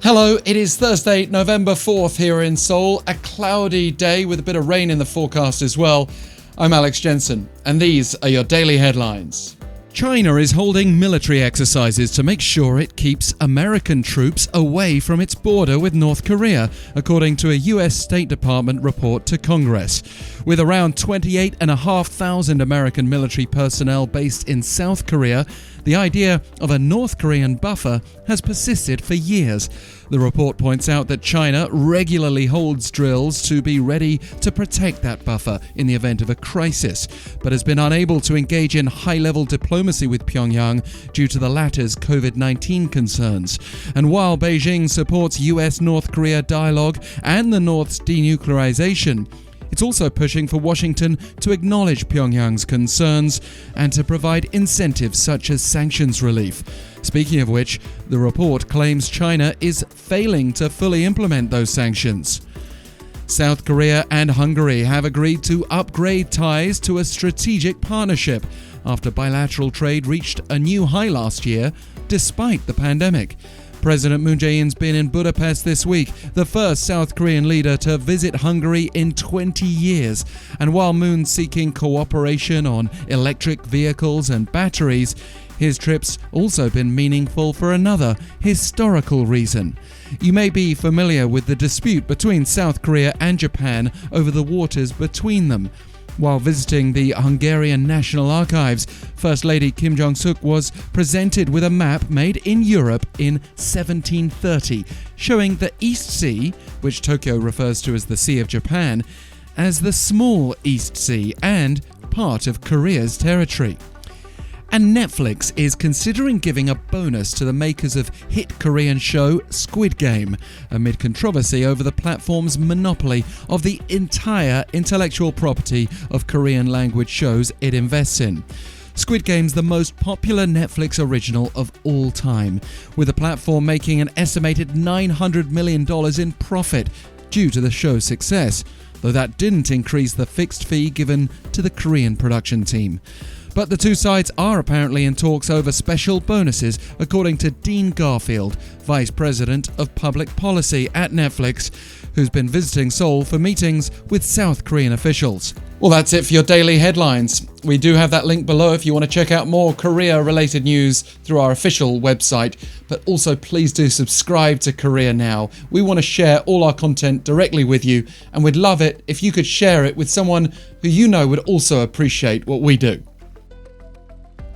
Hello, it is Thursday, November 4th here in Seoul, a cloudy day with a bit of rain in the forecast as well. I'm Alex Jensen, and these are your daily headlines. China is holding military exercises to make sure it keeps American troops away from its border with North Korea, according to a US State Department report to Congress. With around 28,500 American military personnel based in South Korea, the idea of a North Korean buffer has persisted for years. The report points out that China regularly holds drills to be ready to protect that buffer in the event of a crisis, but has been unable to engage in high-level diplomacy with Pyongyang due to the latter's COVID-19 concerns. And while Beijing supports US-North Korea dialogue and the North's denuclearization, it's also pushing for Washington to acknowledge Pyongyang's concerns and to provide incentives such as sanctions relief. Speaking of which, the report claims China is failing to fully implement those sanctions. South Korea and Hungary have agreed to upgrade ties to a strategic partnership after bilateral trade reached a new high last year, despite the pandemic. President Moon Jae-in's been in Budapest this week, the first South Korean leader to visit Hungary in 20 years. And while Moon's seeking cooperation on electric vehicles and batteries, his trip's also been meaningful for another historical reason. You may be familiar with the dispute between South Korea and Japan over the waters between them. While visiting the Hungarian National Archives, First Lady Kim Jong-suk was presented with a map made in Europe in 1730, showing the East Sea, which Tokyo refers to as the Sea of Japan, as the small East Sea and part of Korea's territory. And Netflix is considering giving a bonus to the makers of hit Korean show Squid Game, amid controversy over the platform's monopoly of the entire intellectual property of Korean language shows it invests in. Squid Game's the most popular Netflix original of all time, with the platform making an estimated $900 million in profit due to the show's success, though that didn't increase the fixed fee given to the Korean production team. But the two sides are apparently in talks over special bonuses, according to Dean Garfield, Vice President of Public Policy at Netflix, who's been visiting Seoul for meetings with South Korean officials. Well, that's it for your daily headlines. We do have that link below if you want to check out more Korea-related news through our official website, but also please do subscribe to Korea Now. We want to share all our content directly with you, and we'd love it if you could share it with someone who you know would also appreciate what we do.